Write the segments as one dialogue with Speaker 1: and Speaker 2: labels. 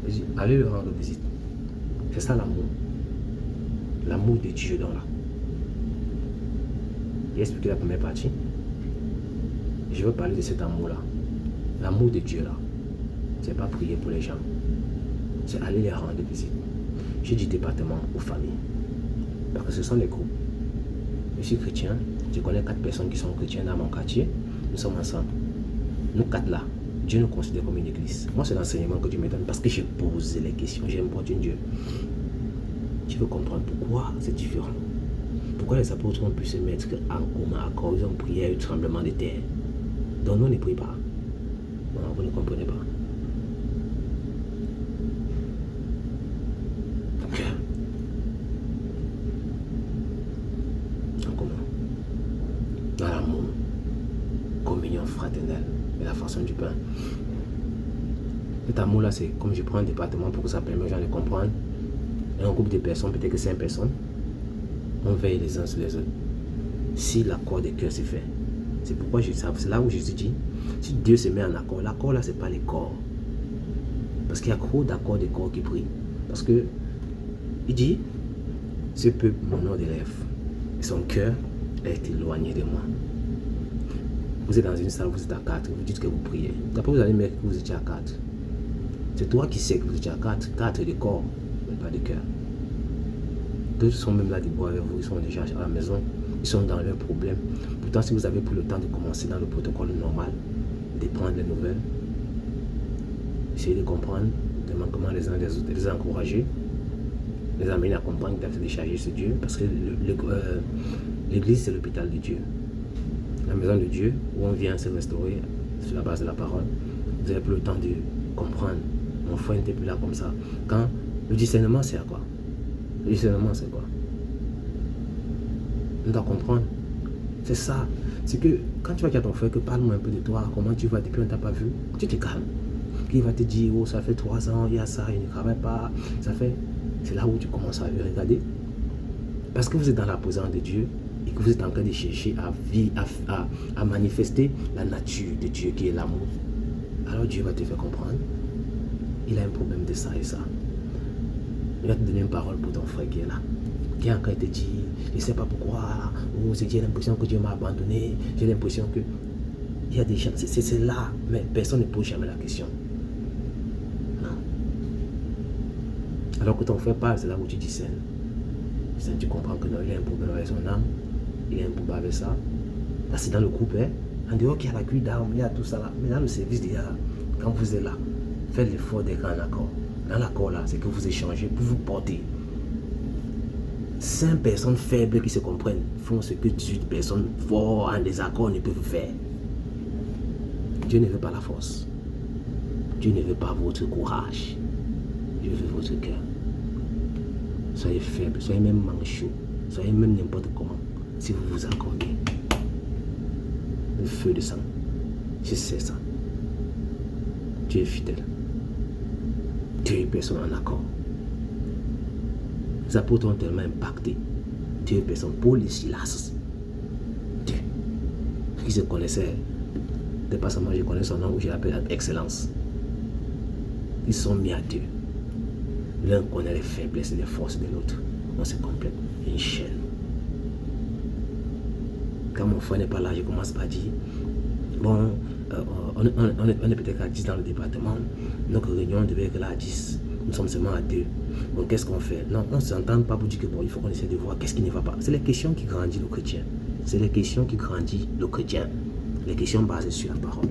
Speaker 1: Il dit, allez lui rendre visite. C'est ça l'amour. L'amour de Dieu dans là. J'ai expliqué la première partie. Je veux parler de cet amour-là. L'amour de Dieu là. C'est pas prier pour les gens. C'est aller les rendre visite. J'ai dit département aux familles. Parce que ce sont les groupes. Je suis chrétien. Je connais 4 personnes qui sont chrétiennes dans mon quartier. Nous sommes ensemble. Nous 4 là. Dieu nous considère comme une église. Moi, c'est l'enseignement que Dieu me donne parce que j'ai posé les questions. J'ai importuné Dieu. Tu veux comprendre pourquoi c'est différent. Pourquoi les apôtres ont pu se mettre en commun à cause d'une prière et du tremblement de terre. Donc nous ne prions pas. Non, vous ne comprenez pas. Donc, en commun. Dans l'amour. Communion fraternelle. Et la façon du pain. Cet amour-là, c'est comme je prends un département pour que ça permette aux gens de comprendre. Et un groupe de personnes, peut-être que 5 personnes, on veille les uns sur les autres. Si l'accord des cœurs se fait. C'est pourquoi c'est là où Jésus dit, si Dieu se met en accord, l'accord là, c'est pas les corps. Parce qu'il y a trop d'accords des corps qui prient. Parce que, il dit, ce peuple m'honore des lèvres. Et son cœur est éloigné de moi. Vous êtes dans une salle, vous êtes à 4, vous dites que vous priez. Après, vous allez mettre que vous étiez à 4. C'est toi qui sais que vous étiez à 4, 4 de corps, mais pas de cœur. D'autres sont même là de boire avec vous, ils sont déjà à la maison, ils sont dans leurs problèmes. Pourtant, si vous avez pris le temps de commencer dans le protocole normal, de prendre les nouvelles, essayez de comprendre les manquements les uns des autres, les encourager, les amener à comprendre qu'ils doivent se décharger sur Dieu, parce que l'église c'est l'hôpital de Dieu. La maison de Dieu, où on vient se restaurer sur la base de la parole, vous avez plus le temps de comprendre. Mon frère n'était plus là comme ça. Quand le discernement, c'est à quoi? Le discernement, c'est quoi? On doit comprendre. C'est ça. C'est que quand tu vas dire à ton frère que parle-moi un peu de toi, comment tu vas depuis on ne t'a pas vu, tu te calmes. Il va te dire, oh, ça fait 3 ans, il y a ça, il ne travaille pas. C'est là où tu commences à regarder. Parce que vous êtes dans la présence de Dieu et que vous êtes en train de chercher à manifester la nature de Dieu qui est l'amour. Alors Dieu va te faire comprendre. Il a un problème de ça et ça. Il va te donner une parole pour ton frère qui est là. Qui est en train de te dire, je ne sais pas pourquoi, ou j'ai l'impression que Dieu m'a abandonné, j'ai l'impression que... Il y a des gens, c'est là, mais personne ne pose jamais la question. Non. Alors que ton frère parle, c'est là où tu discernes. Tu comprends que non, il a un problème avec son âme, il a un problème avec ça. Là, c'est dans le groupe, hein. En dehors qu'il y a la cuite d'armes, il y a tout ça là. Mais dans le service, quand vous êtes là, faites l'effort d'être en accord. Dans l'accord là, c'est que vous échangez pour vous porter. 5 personnes faibles qui se comprennent font ce que 18 personnes fortes en désaccord ne peuvent faire. Dieu ne veut pas la force. Dieu ne veut pas votre courage. Dieu veut votre cœur. Soyez faible, soyez même manchot, soyez même n'importe comment, si vous vous accordez. Le feu de sang, je sais ça. Dieu est fidèle. Dieu et personne en accord. Les apôtres ont tellement impacté. Dieu et personne. Paul et Silas. Dieu. Qui se connaissaient. De pas seulement je connais son nom, où je l'appelle excellence. Ils sont mis à Dieu. L'un connaît les faiblesses et les forces de l'autre. On se complète. Une chaîne. Quand mon frère n'est pas là, je commence par dire, bon, on est peut-être à 10 dans le département. Notre réunion devait être là à 10. Nous sommes seulement à 2. Donc qu'est-ce qu'on fait? Non, on ne s'entend pas pour dire que bon, il faut qu'on essaie de voir qu'est-ce qui ne va pas. C'est les questions qui grandissent le chrétien. C'est les questions qui grandissent le chrétien. Les questions basées sur la parole.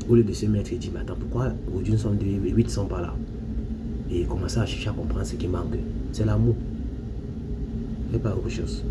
Speaker 1: Au lieu de se mettre et dire, mais attends, pourquoi aujourd'hui nous sommes 2 et 8 sont pas là? Et commencer à chercher à comprendre ce qui manque. C'est l'amour. Et pas autre chose.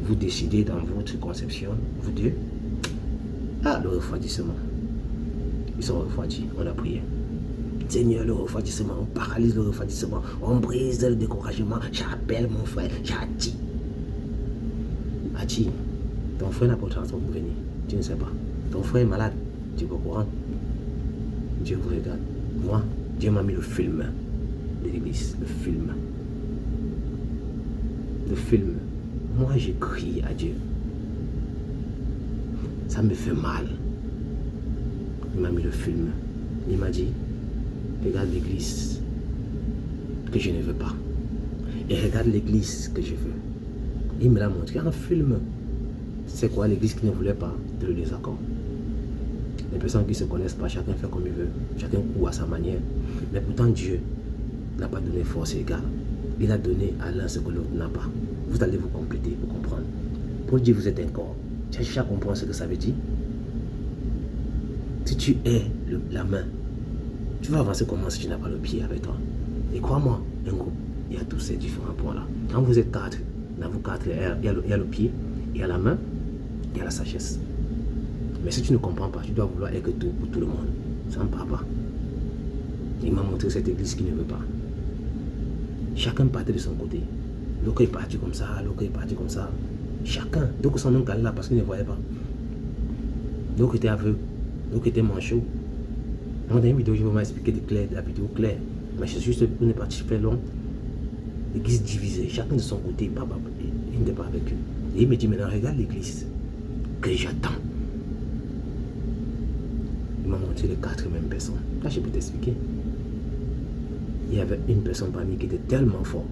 Speaker 1: Vous décidez dans votre conception, vous deux, le refroidissement. Ils sont refroidis, on a prié. Seigneur, le refroidissement, on paralyse le refroidissement, on brise le découragement. J'appelle mon frère, j'attire. Ati, ton frère n'a pas de transport pour venir. Tu ne sais pas. Ton frère est malade. Tu es au courant. Dieu vous regarde. Moi, Dieu m'a mis le film de l'église. Le film. Le film. Moi, je crie à Dieu. Ça me fait mal. Il m'a mis le film. Il m'a dit, regarde l'église que je ne veux pas. Et regarde l'église que je veux. Il me l'a montré en film. C'est quoi l'église qui ne voulait pas de le désaccord? Les personnes qui ne se connaissent pas, chacun fait comme il veut. Chacun court à sa manière. Mais pourtant Dieu n'a pas donné force égale. Il a donné à l'un ce que l'autre n'a pas. Vous allez vous compléter pour comprendre. Pour dire vous êtes un corps. Tu as cherché à comprendre ce que ça veut dire? Si tu es la main, tu vas avancer comment si tu n'as pas le pied avec toi? Et crois-moi, un groupe, il y a tous ces différents points-là. Quand vous êtes quatre, dans vous quatre, il y a le pied, il y a la main, il y a la sagesse. Mais si tu ne comprends pas, tu dois vouloir être tout pour tout le monde. Ça ne part pas. Il m'a montré cette église qui ne veut pas. Chacun partait de son côté. L'autre est parti comme ça, l'autre est parti comme ça. Chacun. Donc son nom là parce qu'il ne voyait pas. L'autre était aveugle. L'autre était manchot. Dans une vidéo, je vais m'expliquer la vidéo claire. Mais c'est juste pour ne pas faire long. L'église divisée. Chacun de son côté. Il n'était pas avec eux. Et il me dit maintenant, regarde l'église que j'attends. Il m'a montré les 4 mêmes personnes. Là, je peux t'expliquer. Il y avait une personne parmi qui était tellement fort.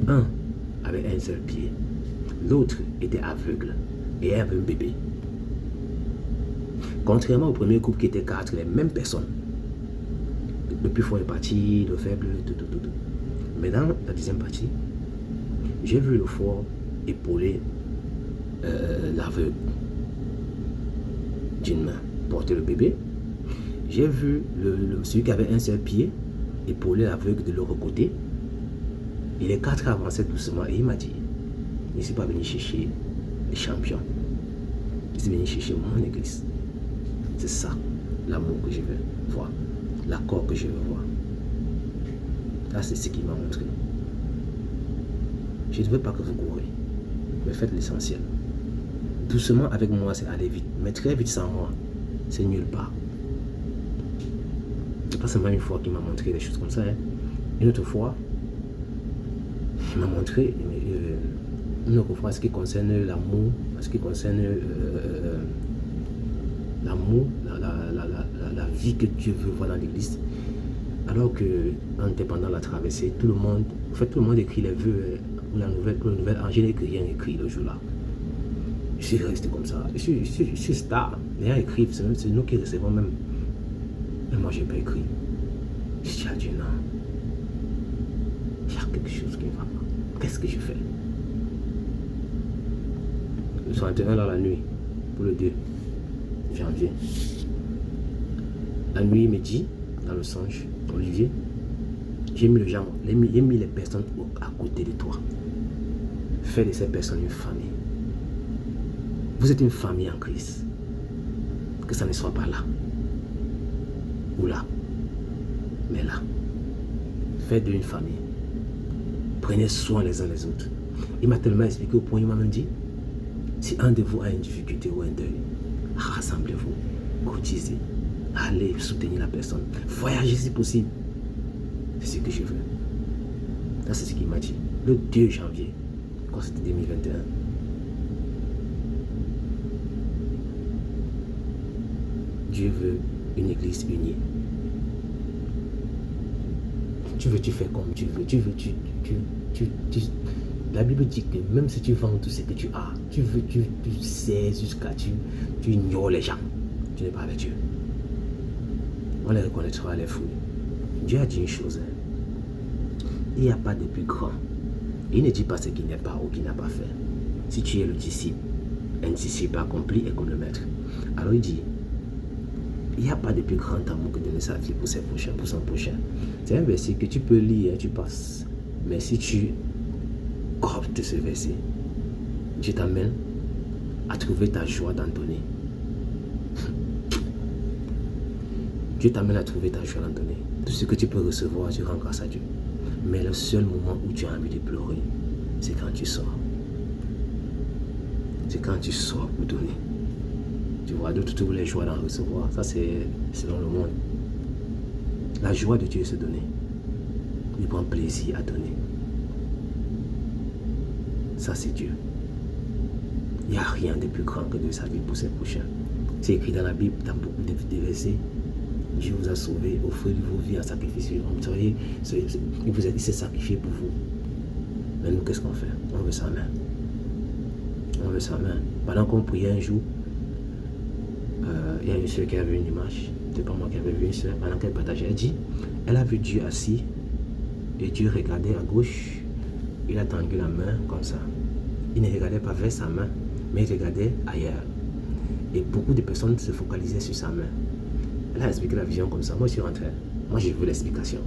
Speaker 1: Un avait un seul pied. L'autre était aveugle. Et avait un bébé. Contrairement au premier couple qui était 4, les mêmes personnes. Le plus fort est parti, le faible, tout. Mais dans la deuxième partie, j'ai vu le fort épauler l'aveugle d'une main, porter le bébé. J'ai vu celui qui avait un seul pied épauler l'aveugle de l'autre côté. Et les 4 avançaient doucement et il m'a dit, je ne suis pas venu chercher les champions. Je suis venu chercher mon église. C'est ça, l'amour que je veux voir, l'accord que je veux voir. Là, c'est ce qu'il m'a montré. Je ne veux pas que vous courez, mais faites l'essentiel. Doucement avec moi, c'est aller vite. Mais très vite sans moi, c'est nulle part. C'est pas seulement une fois qu'il m'a montré des choses comme ça. Une autre fois, il m'a montré une autre fois ce qui concerne l'amour, ce qui concerne l'amour, la vie que Dieu veut voir dans l'église. Alors que on était pendant la traversée, tout le monde écrit les vœux pour la nouvelle an. Je n'ai rien écrit le jour-là. Je suis resté comme ça. Je suis star. Les gens écrivent, c'est nous qui recevons même. Mais moi, je n'ai pas écrit. Je dis à Dieu, non. Il y a quelque chose qui ne va pas. Qu'est-ce que je fais? Le 31 dans la nuit, pour le 2 janvier. La nuit, midi, dans le songe, Olivier, j'ai mis j'ai mis les personnes à côté de toi. Fais de ces personnes une famille. Vous êtes une famille en Christ. Que ça ne soit pas là. Ou là. Mais là. Faites d'une famille. Prenez soin les uns les autres. Il m'a tellement expliqué au point, il m'a même dit, si un de vous a une difficulté ou un deuil, rassemblez-vous, cotisez, allez soutenir la personne, voyagez si possible. C'est ce que je veux. Ça, c'est ce qu'il m'a dit. Le 2 janvier, quand c'était 2021. Dieu veut une église unie. Tu fais comme tu veux. La Bible dit que même si tu vends tout ce que tu as, tu sais jusqu'à tu ignores les gens. Tu n'es pas avec Dieu. On les reconnaîtra les fruits. Dieu a dit une chose. Il n'y a pas de plus grand. Il ne dit pas ce qu'il n'est pas ou qu'il n'a pas fait. Si tu es le disciple, un disciple accompli est comme le maître. Alors il dit, il n'y a pas de plus grand amour que de donner sa vie pour ses prochains, pour son prochain. C'est un verset que tu peux lire, tu passes. Mais si tu coptes ce verset, Dieu t'amène à trouver ta joie d'en donner. Dieu t'amène à trouver ta joie d'en donner. Tout ce que tu peux recevoir, tu rends grâce à Dieu. Mais le seul moment où tu as envie de pleurer, c'est quand tu sors. C'est quand tu sors pour donner. Tu vois, de toutes les joies d'en recevoir. Ça, c'est selon le monde. La joie de Dieu est se donner. Il prend plaisir à donner. Ça, c'est Dieu. Il n'y a rien de plus grand que de sa vie pour ses prochains. C'est écrit dans la Bible, dans beaucoup de versets. Dieu vous a sauvé, offrez vos vies en sacrifice vivant. Vous savez, il s'est sacrifié pour vous. Mais nous, qu'est-ce qu'on fait? On veut sa main. On veut sa main. Pendant qu'on priait un jour, il y a une soeur qui a vu une image. C'est pas moi qui avais vu une soeur. Pendant qu'elle partageait, elle dit, elle a vu Dieu assis et Dieu regardait à gauche. Il a tendu la main comme ça. Il ne regardait pas vers sa main, mais il regardait ailleurs. Et beaucoup de personnes se focalisaient sur sa main. Elle a expliqué la vision comme ça. Moi, je suis rentré. Moi, je veux l'explication.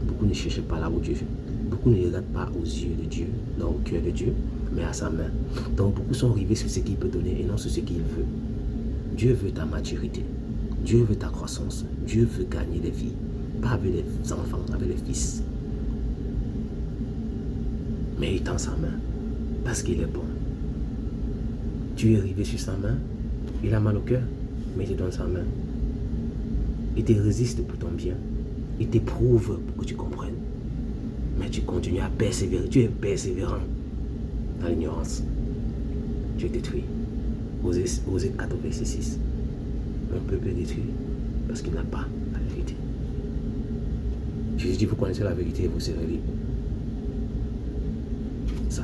Speaker 1: Beaucoup ne cherchent pas là où Dieu est. Beaucoup ne regardent pas aux yeux de Dieu, non au cœur de Dieu, mais à sa main. Donc, beaucoup sont arrivés sur ce qu'il peut donner et non sur ce qu'il veut. Dieu veut ta maturité. Dieu veut ta croissance. Dieu veut gagner des vies. Pas avec les enfants, avec les fils. Mais il tend sa main parce qu'il est bon. Tu es arrivé sur sa main, il a mal au cœur, mais il te donne sa main. Il te résiste pour ton bien. Il t'éprouve pour que tu comprennes. Mais tu continues à persévérer. Tu es persévérant dans l'ignorance. Tu es détruit. Osée 4, verset 6. Mon peuple est détruit parce qu'il n'a pas la vérité. Jésus dit, vous connaissez la vérité et vous serez libres. Ça.